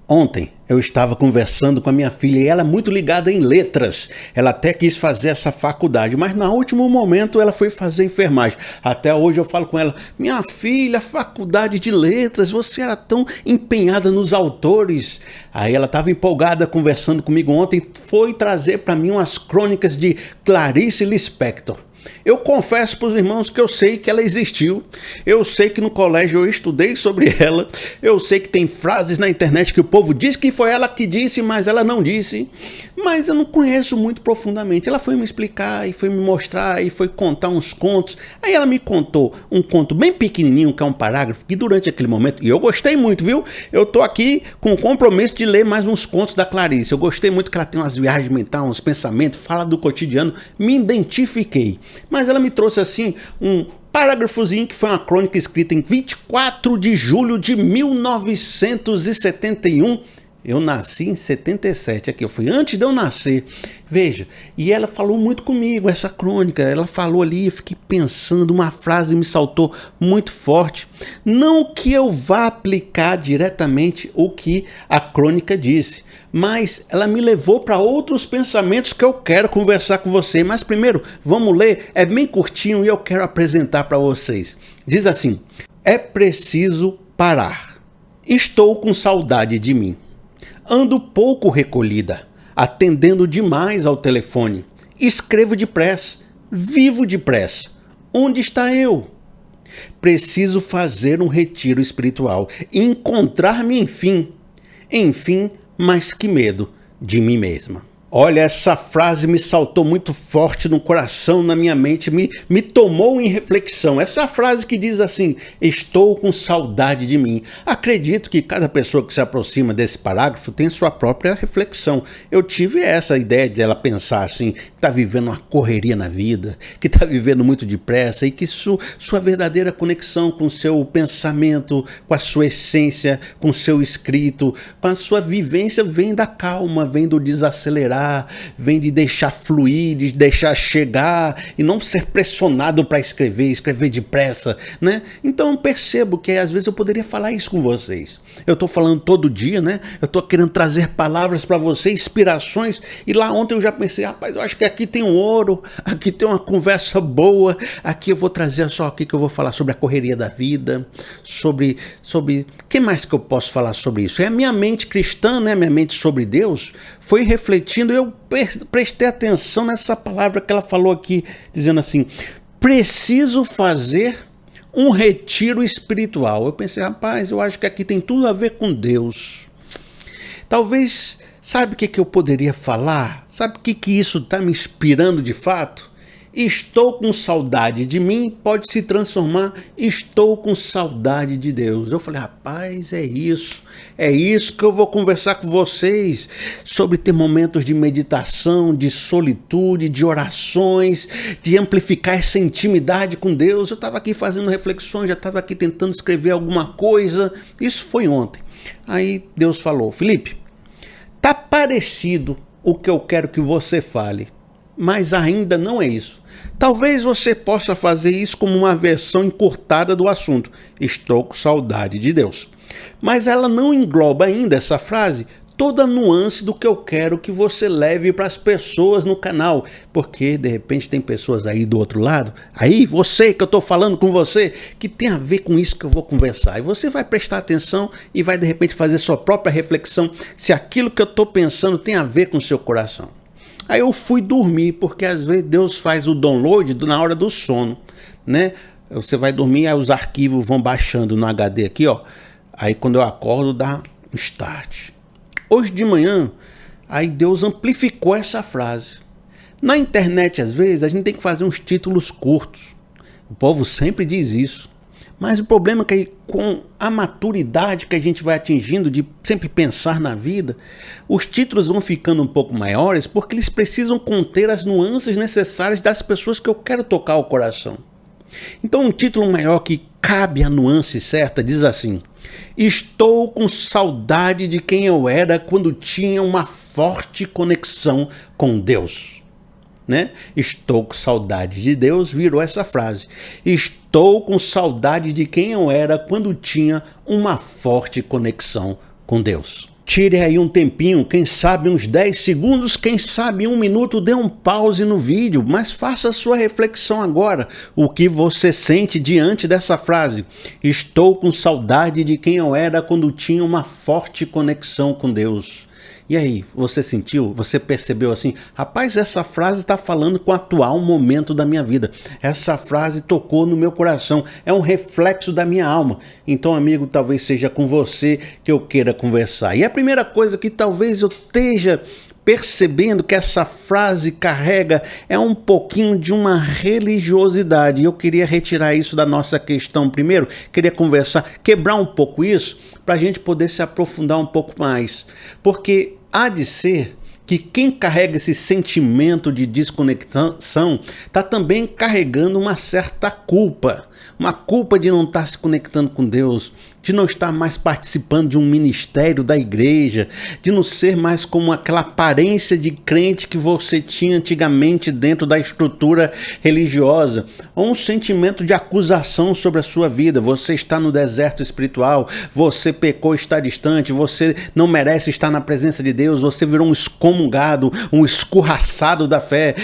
Ontem eu estava conversando com a minha filha e ela é muito ligada em letras. Ela até quis fazer essa faculdade, mas no último momento ela foi fazer enfermagem. Até hoje eu falo com ela: minha filha, faculdade de letras, você era tão empenhada nos autores. Aí ela estava empolgada conversando comigo ontem, foi trazer para mim umas crônicas de Clarice Lispector. Eu confesso para os irmãos que eu sei que ela existiu, eu sei que no colégio eu estudei sobre ela, eu sei que tem frases na internet que o povo diz que foi ela que disse, mas ela não disse, mas eu não conheço muito profundamente. Ela foi me explicar e foi me mostrar e foi contar uns contos. Aí ela me contou um conto bem pequenininho, que é um parágrafo, que durante aquele momento, e eu gostei muito, viu? Eu tô aqui com o compromisso de ler mais uns contos da Clarice. Eu gostei muito que ela tem umas viagens mentais, uns pensamentos, fala do cotidiano, me identifiquei. Mas ela me trouxe assim um parágrafozinho que foi uma crônica escrita em 24 de julho de 1971. Eu nasci em 77, aqui eu fui antes de eu nascer. Veja, e ela falou muito comigo, essa crônica, ela falou ali, eu fiquei pensando, uma frase me saltou muito forte. Não que eu vá aplicar diretamente o que a crônica disse, mas ela me levou para outros pensamentos que eu quero conversar com você. Mas primeiro, vamos ler, é bem curtinho e eu quero apresentar para vocês. Diz assim: é preciso parar. Estou com saudade de mim. Ando pouco recolhida, atendendo demais ao telefone. Escrevo depressa, vivo depressa. Onde está eu? Preciso fazer um retiro espiritual e encontrar-me enfim. Enfim, mas que medo de mim mesma. Olha, essa frase me saltou muito forte no coração, na minha mente, me tomou em reflexão. Essa frase que diz assim: estou com saudade de mim. Acredito que cada pessoa que se aproxima desse parágrafo tem sua própria reflexão. Eu tive essa ideia de ela pensar assim, que está vivendo uma correria na vida, que está vivendo muito depressa e que sua verdadeira conexão com o seu pensamento, com a sua essência, com o seu escrito, com a sua vivência vem da calma, vem do desacelerar, vem de deixar fluir, de deixar chegar e não ser pressionado para escrever depressa, né? Então eu percebo que às vezes eu poderia falar isso com vocês. Eu estou falando todo dia, né? Eu estou querendo trazer palavras para vocês, inspirações, e lá ontem eu já pensei: rapaz, eu acho que aqui tem um ouro, aqui tem uma conversa boa, aqui eu vou trazer só aqui que eu vou falar sobre a correria da vida, sobre que mais que eu posso falar sobre isso? É a minha mente cristã, né? Minha mente sobre Deus foi refletindo. Eu prestei atenção nessa palavra que ela falou aqui, dizendo assim: preciso fazer um retiro espiritual. Eu pensei: rapaz, eu acho que aqui tem tudo a ver com Deus. Talvez, sabe o que eu poderia falar? Sabe o que isso está me inspirando de fato? Estou com saudade de mim pode se transformar: estou com saudade de Deus. Eu falei: rapaz, é isso que eu vou conversar com vocês, sobre ter momentos de meditação, de solitude, de orações, de amplificar essa intimidade com Deus. Eu estava aqui fazendo reflexões, já estava aqui tentando escrever alguma coisa. Isso foi ontem. Aí Deus falou: Felipe, tá parecido o que eu quero que você fale, mas ainda não é isso. Talvez você possa fazer isso como uma versão encurtada do assunto: estou com saudade de Deus. Mas ela não engloba ainda, essa frase, toda a nuance do que eu quero que você leve para as pessoas no canal. Porque de repente tem pessoas aí do outro lado, aí você que eu estou falando com você, que tem a ver com isso que eu vou conversar. E você vai prestar atenção e vai de repente fazer sua própria reflexão se aquilo que eu estou pensando tem a ver com o seu coração. Aí eu fui dormir, porque às vezes Deus faz o download na hora do sono, né? Você vai dormir, aí os arquivos vão baixando no HD aqui, ó. Aí quando eu acordo, dá um start. Hoje de manhã, aí Deus amplificou essa frase. Na internet, às vezes, a gente tem que fazer uns títulos curtos. O povo sempre diz isso. Mas o problema é que com a maturidade que a gente vai atingindo de sempre pensar na vida, os títulos vão ficando um pouco maiores porque eles precisam conter as nuances necessárias das pessoas que eu quero tocar o coração. Então um título maior que cabe a nuance certa diz assim: estou com saudade de quem eu era quando tinha uma forte conexão com Deus. Né? Estou com saudade de Deus, virou essa frase. Estou com saudade de quem eu era quando tinha uma forte conexão com Deus. Tire aí um tempinho, quem sabe uns 10 segundos, quem sabe 1 minuto, dê um pause no vídeo, mas faça a sua reflexão agora. O que você sente diante dessa frase? Estou com saudade de quem eu era quando tinha uma forte conexão com Deus. E aí, você sentiu? Você percebeu assim? Rapaz, essa frase está falando com o atual momento da minha vida. Essa frase tocou no meu coração. É um reflexo da minha alma. Então, amigo, talvez seja com você que eu queira conversar. E a primeira coisa que talvez eu esteja percebendo que essa frase carrega é um pouquinho de uma religiosidade. Eu queria retirar isso da nossa questão primeiro, queria conversar, quebrar um pouco isso, para a gente poder se aprofundar um pouco mais. Porque há de ser que quem carrega esse sentimento de desconexão está também carregando uma certa culpa. Uma culpa de não estar se conectando com Deus, de não estar mais participando de um ministério da igreja, de não ser mais como aquela aparência de crente que você tinha antigamente dentro da estrutura religiosa, ou um sentimento de acusação sobre a sua vida. Você está no deserto espiritual, você pecou, está distante, você não merece estar na presença de Deus, você virou um excomungado, um escorraçado da fé,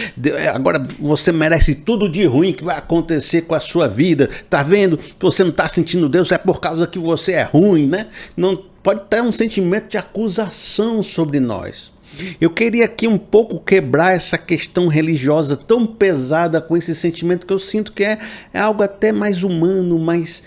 agora você merece tudo de ruim que vai acontecer com a sua vida. Tá vendo? Você não está sentindo Deus, é por causa que você é ruim, né? Não pode ter um sentimento de acusação sobre nós. Eu queria aqui um pouco quebrar essa questão religiosa tão pesada com esse sentimento que eu sinto que é algo até mais humano, mais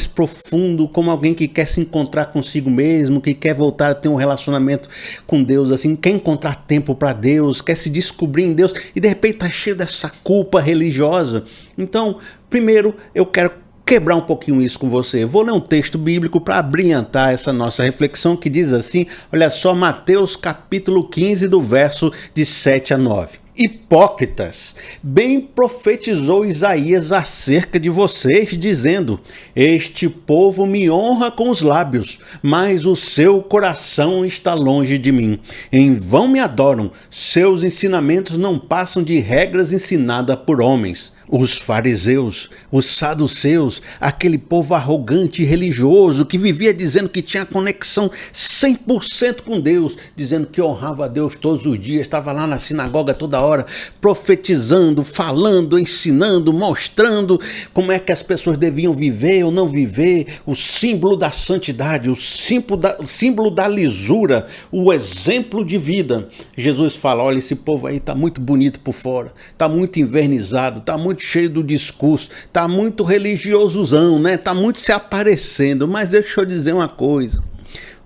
profundo, como alguém que quer se encontrar consigo mesmo, que quer voltar a ter um relacionamento com Deus, assim, quer encontrar tempo para Deus, quer se descobrir em Deus e de repente está cheio dessa culpa religiosa. Então, primeiro eu quero quebrar um pouquinho isso com você. Vou ler um texto bíblico para abrilhantar essa nossa reflexão que diz assim, olha só, Mateus capítulo 15 do verso de 7 a 9. Hipócritas, bem profetizou Isaías acerca de vocês, dizendo: este povo me honra com os lábios, mas o seu coração está longe de mim. Em vão me adoram, seus ensinamentos não passam de regras ensinadas por homens. Os fariseus, os saduceus, aquele povo arrogante e religioso que vivia dizendo que tinha conexão 100% com Deus, dizendo que honrava a Deus todos os dias, estava lá na sinagoga toda hora, profetizando, falando, ensinando, mostrando como é que as pessoas deviam viver ou não viver, o símbolo da santidade, o símbolo da lisura, o exemplo de vida. Jesus fala, olha, esse povo aí está muito bonito por fora, está muito invernizado, está muito cheio do discurso, tá muito religiosozão, né? Tá muito se aparecendo, mas deixa eu dizer uma coisa,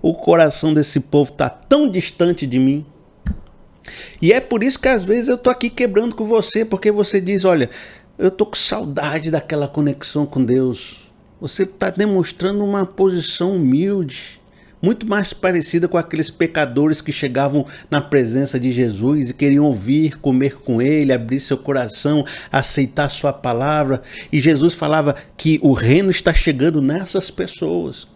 o coração desse povo tá tão distante de mim, e é por isso que às vezes eu tô aqui quebrando com você, porque você diz, olha, eu tô com saudade daquela conexão com Deus. Você tá demonstrando uma posição humilde, muito mais parecida com aqueles pecadores que chegavam na presença de Jesus e queriam ouvir, comer com ele, abrir seu coração, aceitar sua palavra. E Jesus falava que o reino está chegando nessas pessoas.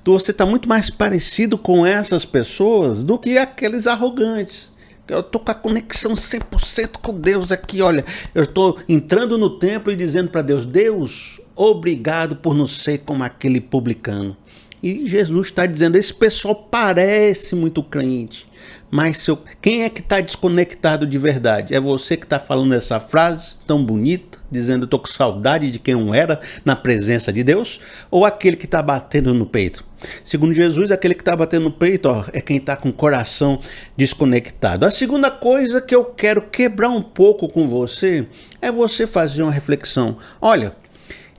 Então você está muito mais parecido com essas pessoas do que aqueles arrogantes. Eu estou com a conexão 100% com Deus aqui, olha. Eu estou entrando no templo e dizendo para Deus, Deus, obrigado por não ser como aquele publicano. E Jesus está dizendo, esse pessoal parece muito crente, mas quem é que está desconectado de verdade? É você que está falando essa frase tão bonita, dizendo, estou com saudade de quem eu era na presença de Deus? Ou aquele que está batendo no peito? Segundo Jesus, aquele que está batendo no peito, ó, é quem está com o coração desconectado. A segunda coisa que eu quero quebrar um pouco com você, é você fazer uma reflexão. Olha,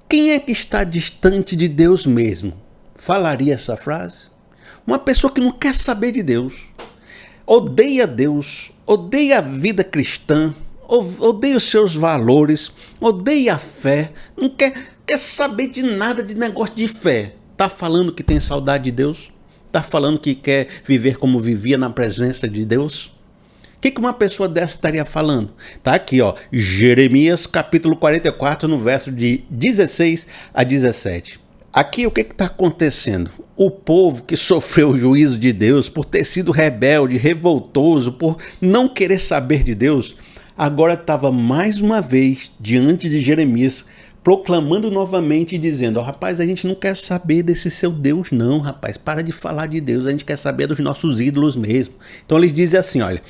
quem é que está distante de Deus mesmo? Falaria essa frase? Uma pessoa que não quer saber de Deus, odeia a vida cristã, odeia os seus valores, odeia a fé, não quer saber de nada de negócio de fé. Está falando que tem saudade de Deus? Está falando que quer viver como vivia na presença de Deus? O que uma pessoa dessa estaria falando? Está aqui, ó, Jeremias capítulo 44, no verso de 16 a 17. Aqui o que está acontecendo? O povo que sofreu o juízo de Deus por ter sido rebelde, revoltoso, por não querer saber de Deus, agora estava mais uma vez diante de Jeremias proclamando novamente e dizendo: ó, rapaz, a gente não quer saber desse seu Deus não, rapaz, para de falar de Deus, a gente quer saber dos nossos ídolos mesmo. Então eles dizem assim: olha,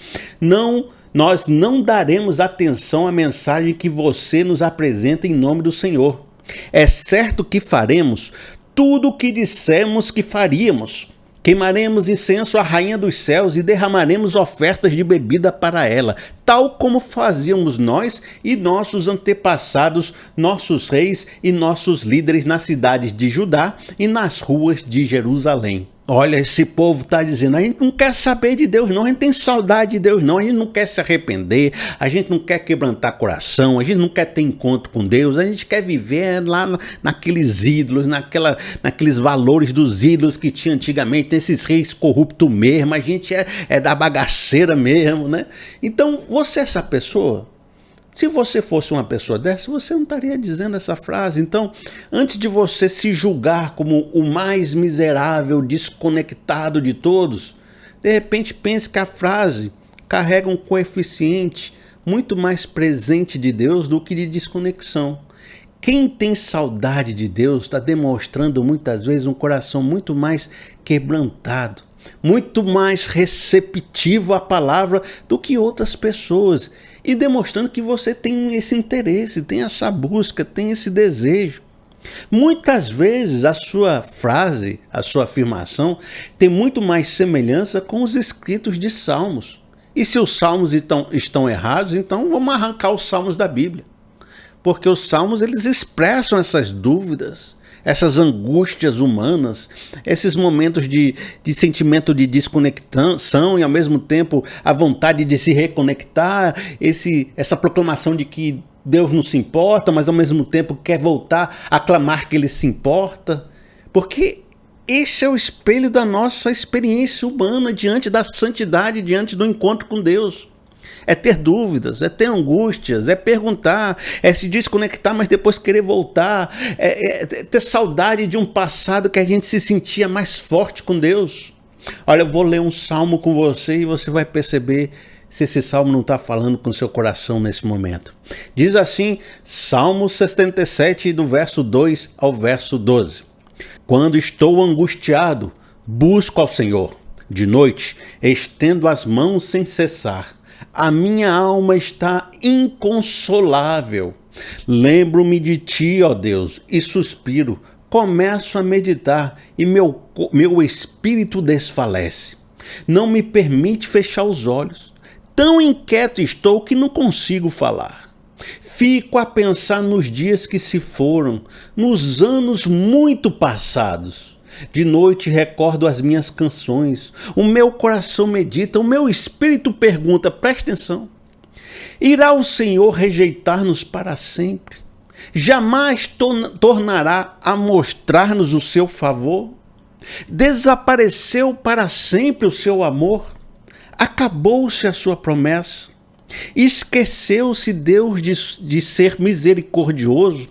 nós não daremos atenção à mensagem que você nos apresenta em nome do Senhor. É certo que faremos tudo o que dissemos que faríamos. Queimaremos incenso à rainha dos céus e derramaremos ofertas de bebida para ela, tal como fazíamos nós e nossos antepassados, nossos reis e nossos líderes nas cidades de Judá e nas ruas de Jerusalém. Olha, esse povo está dizendo: a gente não quer saber de Deus não, a gente tem saudade de Deus não, a gente não quer se arrepender, a gente não quer quebrantar coração, a gente não quer ter encontro com Deus, a gente quer viver lá naqueles ídolos, naqueles valores dos ídolos que tinha antigamente, nesses reis corruptos mesmo, a gente é da bagaceira mesmo, né? Então, você é essa pessoa? Se você fosse uma pessoa dessa, você não estaria dizendo essa frase. Então, antes de você se julgar como o mais miserável, desconectado de todos, de repente pense que a frase carrega um coeficiente muito mais presente de Deus do que de desconexão. Quem tem saudade de Deus está demonstrando muitas vezes um coração muito mais quebrantado, muito mais receptivo à palavra do que outras pessoas, e demonstrando que você tem esse interesse, tem essa busca, tem esse desejo. Muitas vezes a sua frase, a sua afirmação tem muito mais semelhança com os escritos de Salmos. E se os Salmos estão errados, então vamos arrancar os Salmos da Bíblia. Porque os Salmos, eles expressam essas dúvidas, essas angústias humanas, esses momentos de sentimento de desconexão e ao mesmo tempo a vontade de se reconectar, essa proclamação de que Deus não se importa, mas ao mesmo tempo quer voltar a clamar que Ele se importa, porque esse é o espelho da nossa experiência humana diante da santidade, diante do encontro com Deus. É ter dúvidas, é ter angústias, é perguntar, é se desconectar, mas depois querer voltar, é ter saudade de um passado que a gente se sentia mais forte com Deus. Olha, eu vou ler um salmo com você e você vai perceber se esse salmo não está falando com o seu coração nesse momento. Diz assim, Salmo 77, do verso 2 ao verso 12. Quando estou angustiado, busco ao Senhor. De noite, estendo as mãos sem cessar. A minha alma está inconsolável. Lembro-me de ti, ó Deus, e suspiro. Começo a meditar e meu espírito desfalece. Não me permite fechar os olhos. Tão inquieto estou que não consigo falar. Fico a pensar nos dias que se foram, nos anos muito passados. De noite recordo as minhas canções, o meu coração medita, o meu espírito pergunta, presta atenção, irá o Senhor rejeitar-nos para sempre? Jamais tornará a mostrar-nos o seu favor? Desapareceu para sempre o seu amor? Acabou-se a sua promessa? Esqueceu-se Deus de ser misericordioso?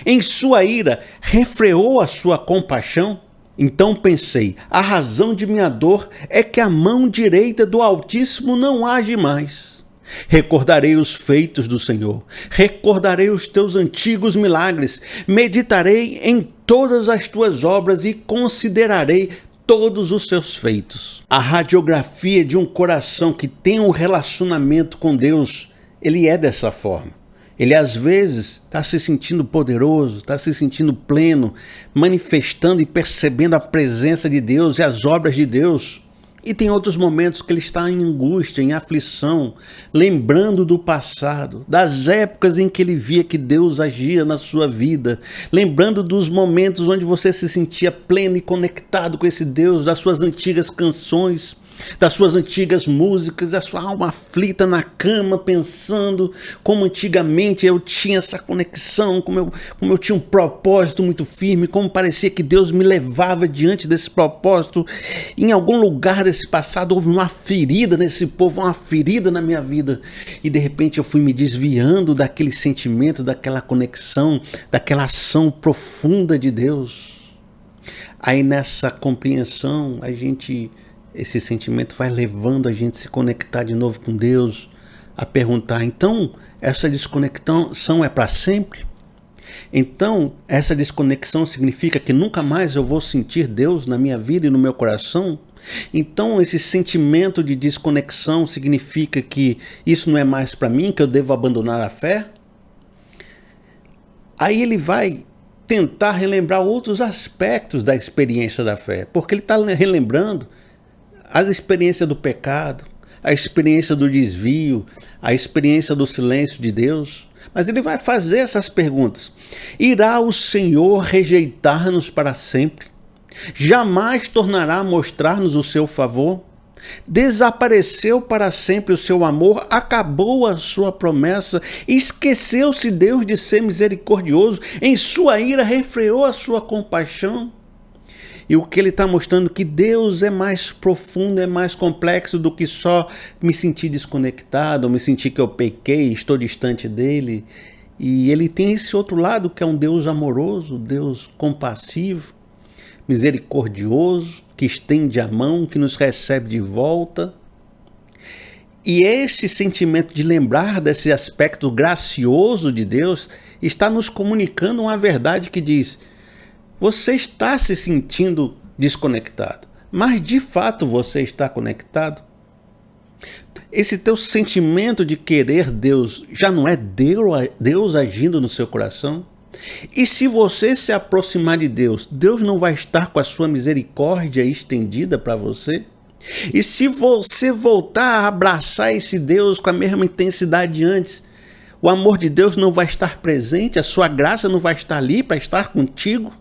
Em sua ira refreou a sua compaixão? Então pensei, a razão de minha dor é que a mão direita do Altíssimo não age mais. Recordarei os feitos do Senhor, recordarei os teus antigos milagres, meditarei em todas as tuas obras e considerarei todos os seus feitos. A radiografia de um coração que tem um relacionamento com Deus, ele é dessa forma. Ele às vezes está se sentindo poderoso, está se sentindo pleno, manifestando e percebendo a presença de Deus e as obras de Deus. E tem outros momentos que ele está em angústia, em aflição, lembrando do passado, das épocas em que ele via que Deus agia na sua vida, lembrando dos momentos onde você se sentia pleno e conectado com esse Deus, das suas antigas canções, das suas antigas músicas, a sua alma aflita na cama, pensando como antigamente eu tinha essa conexão, como eu tinha um propósito muito firme, como parecia que Deus me levava diante desse propósito. Em algum lugar desse passado houve uma ferida nesse povo, uma ferida na minha vida, e de repente eu fui me desviando daquele sentimento, daquela conexão, daquela ação profunda de Deus. Aí nessa compreensão esse sentimento vai levando a gente a se conectar de novo com Deus, a perguntar, então, essa desconexão é para sempre? Então, essa desconexão significa que nunca mais eu vou sentir Deus na minha vida e no meu coração? Então, esse sentimento de desconexão significa que isso não é mais para mim, que eu devo abandonar a fé? Aí ele vai tentar relembrar outros aspectos da experiência da fé, porque ele está relembrando a experiência do pecado, a experiência do desvio, a experiência do silêncio de Deus. Mas ele vai fazer essas perguntas. Irá o Senhor rejeitar-nos para sempre? Jamais tornará a mostrar-nos o seu favor? Desapareceu para sempre o seu amor, acabou a sua promessa, esqueceu-se Deus de ser misericordioso, em sua ira refreou a sua compaixão. E o que ele está mostrando que Deus é mais profundo, é mais complexo do que só me sentir desconectado, ou me sentir que eu pequei, estou distante dele. E ele tem esse outro lado que é um Deus amoroso, Deus compassivo, misericordioso, que estende a mão, que nos recebe de volta. E esse sentimento de lembrar desse aspecto gracioso de Deus está nos comunicando uma verdade que diz: você está se sentindo desconectado, mas de fato você está conectado? Esse teu sentimento de querer Deus já não é Deus agindo no seu coração? E se você se aproximar de Deus, Deus não vai estar com a sua misericórdia estendida para você? E se você voltar a abraçar esse Deus com a mesma intensidade de antes, o amor de Deus não vai estar presente, a sua graça não vai estar ali para estar contigo?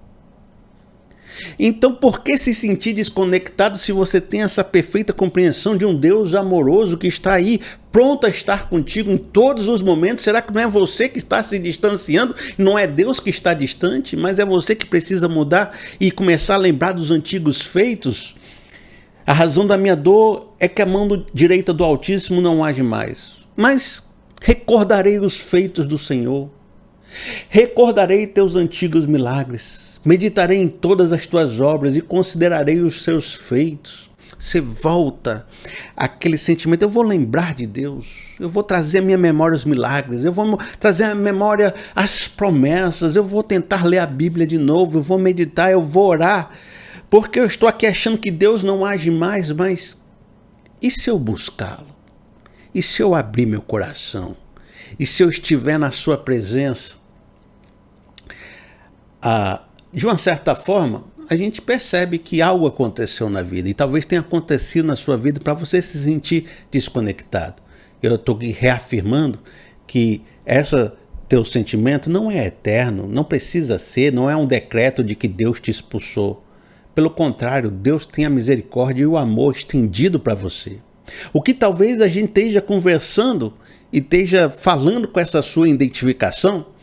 Então, por que se sentir desconectado se você tem essa perfeita compreensão de um Deus amoroso que está aí, pronto a estar contigo em todos os momentos? Será que não é você que está se distanciando? Não é Deus que está distante, mas é você que precisa mudar e começar a lembrar dos antigos feitos? A razão da minha dor é que a mão direita do Altíssimo não age mais. Mas recordarei os feitos do Senhor. Recordarei teus antigos milagres. Meditarei em todas as tuas obras e considerarei os seus feitos. Você volta àquele sentimento: eu vou lembrar de Deus, eu vou trazer à minha memória os milagres, eu vou trazer à memória as promessas, eu vou tentar ler a Bíblia de novo, eu vou meditar, eu vou orar, porque eu estou aqui achando que Deus não age mais, mas e se eu buscá-lo? E se eu abrir meu coração? E se eu estiver na sua presença? De uma certa forma, a gente percebe que algo aconteceu na vida, e talvez tenha acontecido na sua vida para você se sentir desconectado. Eu estou reafirmando que esse teu sentimento não é eterno, não precisa ser, não é um decreto de que Deus te expulsou. Pelo contrário, Deus tem a misericórdia e o amor estendido para você. O que talvez a gente esteja conversando e esteja falando com essa sua identificação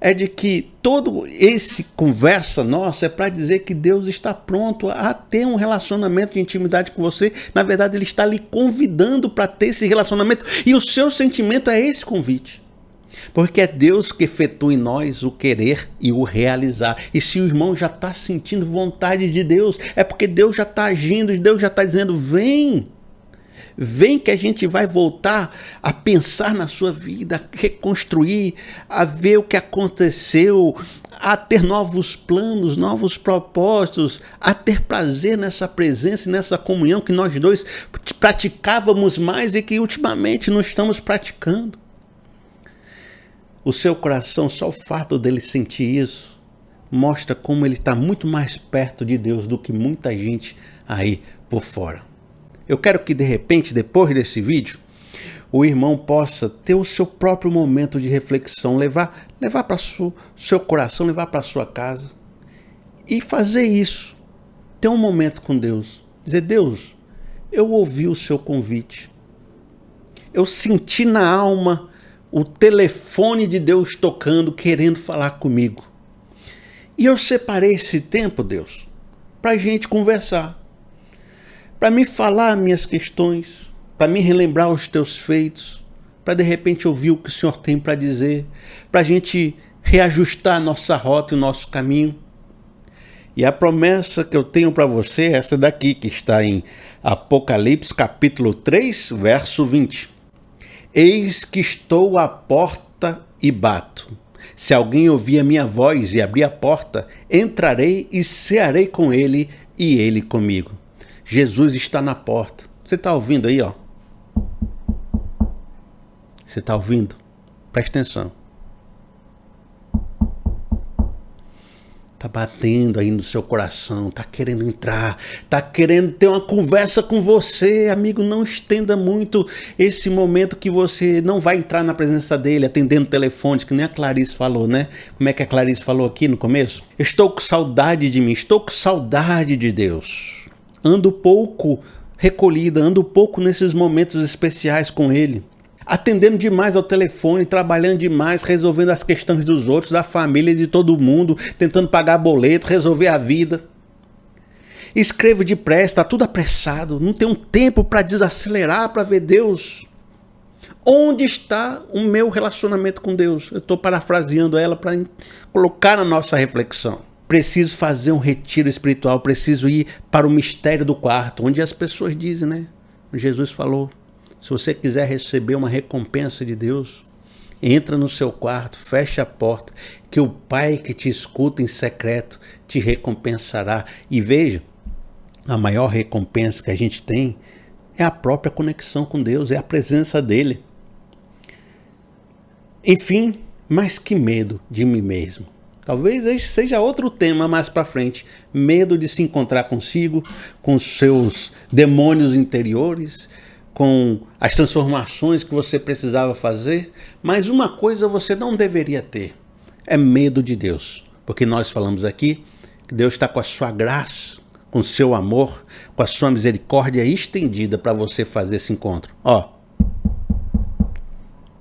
é de que todo esse conversa nossa é para dizer que Deus está pronto a ter um relacionamento de intimidade com você. Na verdade, Ele está lhe convidando para ter esse relacionamento, e o seu sentimento é esse convite. Porque é Deus que efetua em nós o querer e o realizar. E se o irmão já está sentindo vontade de Deus, é porque Deus já está agindo, Deus já está dizendo: vem. Vem que a gente vai voltar a pensar na sua vida, a reconstruir, a ver o que aconteceu, a ter novos planos, novos propósitos, a ter prazer nessa presença e nessa comunhão que nós dois praticávamos mais e que ultimamente não estamos praticando. O seu coração, só o fato dele sentir isso, mostra como ele está muito mais perto de Deus do que muita gente aí por fora. Eu quero que de repente, depois desse vídeo, o irmão possa ter o seu próprio momento de reflexão, levar para o seu coração, levar para a sua casa e fazer isso. Ter um momento com Deus. Dizer: Deus, eu ouvi o seu convite. Eu senti na alma o telefone de Deus tocando, querendo falar comigo. E eu separei esse tempo, Deus, para a gente conversar. Para me falar minhas questões, para me relembrar os teus feitos, para de repente ouvir o que o Senhor tem para dizer, para a gente reajustar a nossa rota e o nosso caminho. E a promessa que eu tenho para você é essa daqui, que está em Apocalipse capítulo 3, verso 20. Eis que estou à porta e bato. Se alguém ouvir a minha voz e abrir a porta, entrarei e cearei com ele e ele comigo. Jesus está na porta. Você está ouvindo aí, ó? Você está ouvindo? Presta atenção. Tá batendo aí no seu coração, tá querendo entrar, tá querendo ter uma conversa com você. Amigo, não estenda muito esse momento que você não vai entrar na presença dele, atendendo telefones, que nem a Clarice falou, né? Como é que a Clarice falou aqui no começo? Estou com saudade de mim, estou com saudade de Deus. Ando pouco recolhida, ando pouco nesses momentos especiais com ele. Atendendo demais ao telefone, trabalhando demais, resolvendo as questões dos outros, da família, de todo mundo, tentando pagar boleto, resolver a vida. Escrevo depressa, está tudo apressado, não tenho tempo para desacelerar, para ver Deus. Onde está o meu relacionamento com Deus? Eu estou parafraseando ela para colocar na nossa reflexão. Preciso fazer um retiro espiritual, preciso ir para o mistério do quarto, onde as pessoas dizem, né? Jesus falou. Se você quiser receber uma recompensa de Deus, entra no seu quarto, fecha a porta, que o Pai que te escuta em secreto te recompensará. E veja, a maior recompensa que a gente tem é a própria conexão com Deus, é a presença dele. Enfim, mas que medo de mim mesmo. Talvez esse seja outro tema mais para frente. Medo de se encontrar consigo, com seus demônios interiores, com as transformações que você precisava fazer, mas uma coisa você não deveria ter, é medo de Deus, porque nós falamos aqui que Deus está com a sua graça, com o seu amor, com a sua misericórdia estendida para você fazer esse encontro. Ó,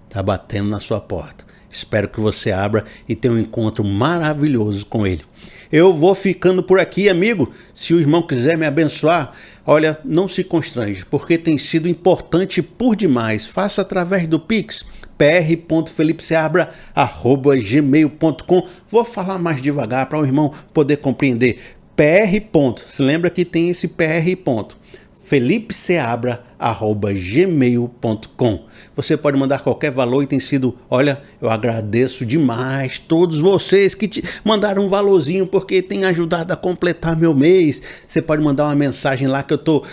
está batendo na sua porta. Espero que você abra e tenha um encontro maravilhoso com ele. Eu vou ficando por aqui, amigo. Se o irmão quiser me abençoar, olha, não se constrange, porque tem sido importante por demais. Faça através do Pix, pr.felipeseabra@gmail.com. Vou falar mais devagar para o irmão poder compreender. Se lembra que tem esse PR. felipeseabra@gmail.com. Você pode mandar qualquer valor e tem sido, olha, eu agradeço demais todos vocês que te mandaram um valorzinho porque tem ajudado a completar meu mês. Você pode mandar uma mensagem lá que eu tô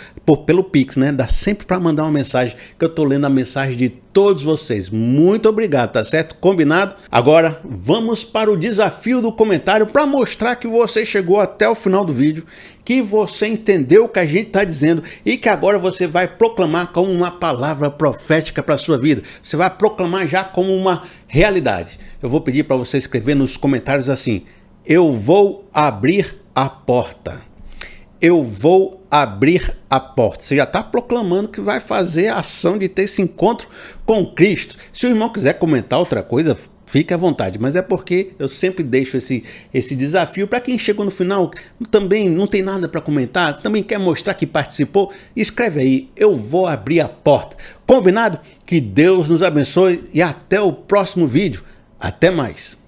pelo Pix, né? Dá sempre para mandar uma mensagem que eu tô lendo a mensagem de todos vocês. Muito obrigado, tá certo? Combinado? Agora vamos para o desafio do comentário para mostrar que você chegou até o final do vídeo, que você entendeu o que a gente está dizendo e que agora você vai proclamar como uma palavra profética para a sua vida. Você vai proclamar já como uma realidade. Eu vou pedir para você escrever nos comentários assim: eu vou abrir a porta. Eu vou abrir a porta. Você já está proclamando que vai fazer a ação de ter esse encontro com Cristo. Se o irmão quiser comentar outra coisa, fique à vontade, mas é porque eu sempre deixo esse desafio para quem chegou no final, também não tem nada para comentar, também quer mostrar que participou, escreve aí, eu vou abrir a porta. Combinado? Que Deus nos abençoe e até o próximo vídeo. Até mais.